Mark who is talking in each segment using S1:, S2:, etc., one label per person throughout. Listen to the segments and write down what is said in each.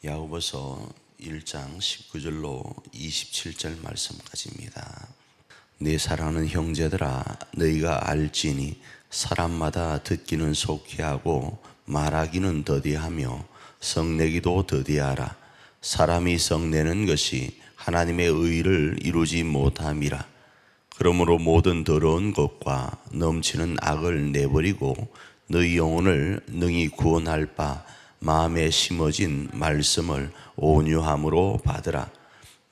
S1: 야고보서 1장 19절로 27절 말씀까지입니다. 내 사랑하는 형제들아, 너희가 알지니 사람마다 듣기는 속히 하고 말하기는 더디하며 성내기도 더디하라. 사람이 성내는 것이 하나님의 의를 이루지 못함이라. 그러므로 모든 더러운 것과 넘치는 악을 내버리고 너희 영혼을 능히 구원할 바 마음에 심어진 말씀을 온유함으로 받으라.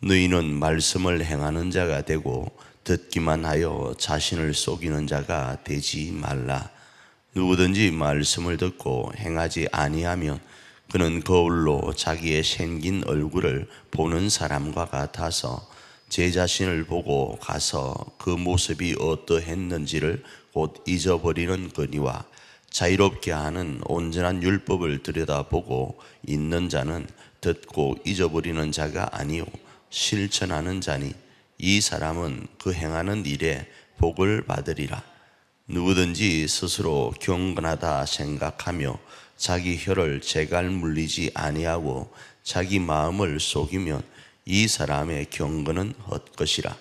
S1: 너희는 말씀을 행하는 자가 되고 듣기만 하여 자신을 속이는 자가 되지 말라. 누구든지 말씀을 듣고 행하지 아니하면 그는 거울로 자기의 생긴 얼굴을 보는 사람과 같아서 제 자신을 보고 가서 그 모습이 어떠했는지를 곧 잊어버리는 거니와, 자유롭게 하는 온전한 율법을 들여다보고 있는 자는 듣고 잊어버리는 자가 아니요 실천하는 자니 이 사람은 그 행하는 일에 복을 받으리라. 누구든지 스스로 경건하다 생각하며 자기 혀를 제갈 물리지 아니하고 자기 마음을 속이면 이 사람의 경건은 헛것이라.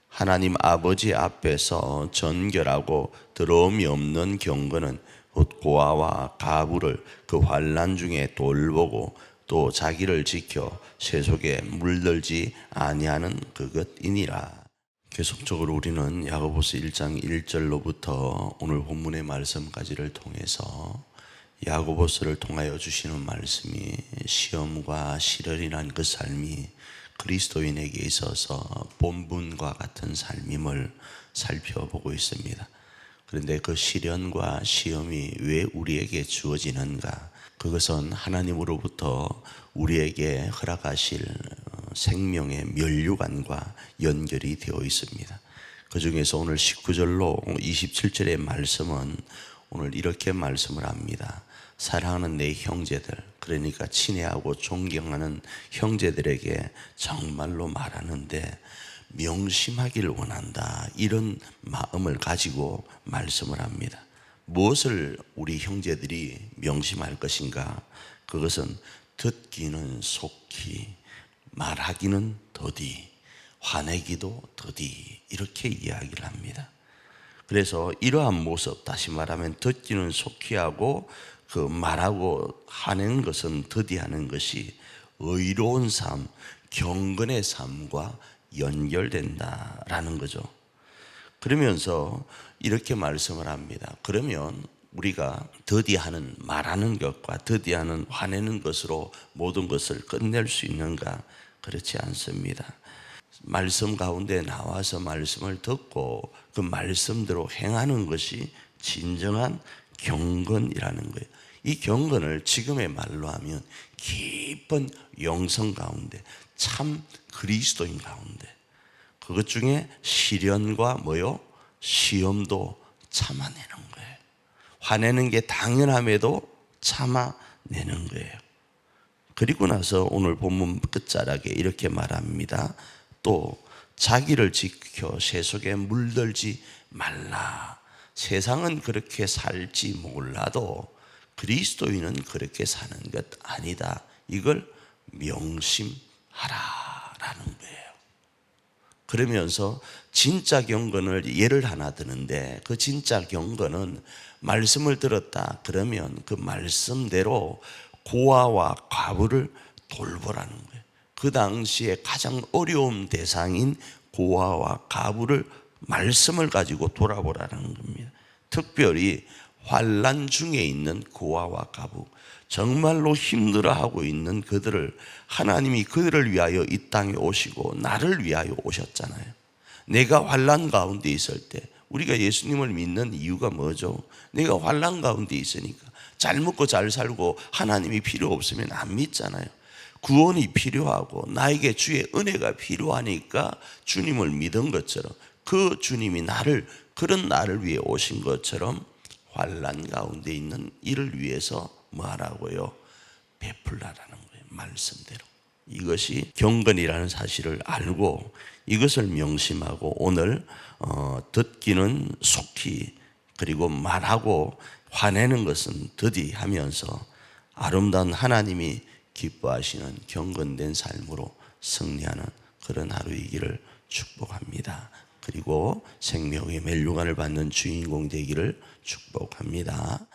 S1: 하나님 아버지 앞에서 정결하고 더러움이 없는 경건은 곧 고아와 가부를 그 환난 중에 돌보고 또 자기를 지켜 세속에 물들지 아니하는 그것이니라. 계속적으로 우리는 야고보서 1장 1절로부터 오늘 본문의 말씀까지를 통해서 야고보서를 통하여 주시는 말씀이 시험과 시련이란 그 삶이 그리스도인에게 있어서 본분과 같은 삶임을 살펴보고 있습니다. 그런데 그 시련과 시험이 왜 우리에게 주어지는가? 그것은 하나님으로부터 우리에게 허락하실 생명의 면류관과 연결이 되어 있습니다. 그 중에서 오늘 19절로 27절의 말씀은 오늘 이렇게 말씀을 합니다. 사랑하는 내 형제들, 그러니까 친애하고 존경하는 형제들에게 정말로 말하는데 명심하기를 원한다, 이런 마음을 가지고 말씀을 합니다. 무엇을 우리 형제들이 명심할 것인가? 그것은 듣기는 속히, 말하기는 더디, 화내기도 더디, 이렇게 이야기를 합니다. 그래서 이러한 모습, 다시 말하면 듣기는 속히 하고 그 말하고 화내는 것은 더디하는 것이 의로운 삶, 경건의 삶과 연결된다라는 거죠. 그러면서 이렇게 말씀을 합니다. 그러면 우리가 더디하는 말하는 것과 더디하는 화내는 것으로 모든 것을 끝낼 수 있는가? 그렇지 않습니다. 말씀 가운데 나와서 말씀을 듣고 그 말씀대로 행하는 것이 진정한 경건이라는 거예요. 이 경건을 지금의 말로 하면 깊은 영성 가운데, 참 그리스도인 가운데, 그것 중에 시련과 시험도 참아내는 거예요. 화내는 게 당연함에도 참아내는 거예요. 그리고 나서 오늘 본문 끝자락에 이렇게 말합니다. 또 자기를 지켜 세속에 물들지 말라. 세상은 그렇게 살지 몰라도 그리스도인은 그렇게 사는 것 아니다. 이걸 명심하라라는 거예요. 그러면서 진짜 경건을 예를 하나 드는데, 그 진짜 경건은 말씀을 들었다 그러면 그 말씀대로 고아와 과부를 돌보라는 거예요. 그 당시에 가장 어려운 대상인 고아와 과부를 말씀을 가지고 돌아보라는 겁니다. 특별히 환난 중에 있는 고아와 과부, 정말로 힘들어하고 있는 그들을, 하나님이 그들을 위하여 이 땅에 오시고 나를 위하여 오셨잖아요. 내가 환난 가운데 있을 때 우리가 예수님을 믿는 이유가 뭐죠? 내가 환난 가운데 있으니까. 잘 먹고 잘 살고 하나님이 필요 없으면 안 믿잖아요. 구원이 필요하고 나에게 주의 은혜가 필요하니까 주님을 믿은 것처럼, 그 주님이 그런 나를 위해 오신 것처럼 환난 가운데 있는 이를 위해서 뭐 하라고요? 베풀라라는 거예요. 말씀대로. 이것이 경건이라는 사실을 알고 이것을 명심하고 오늘 듣기는 속히, 그리고 말하고 화내는 것은 더디 하면서 아름다운 하나님이 기뻐하시는 경건된 삶으로 승리하는 그런 하루이기를 축복합니다. 그리고 생명의 멸류관을 받는 주인공 되기를 축복합니다.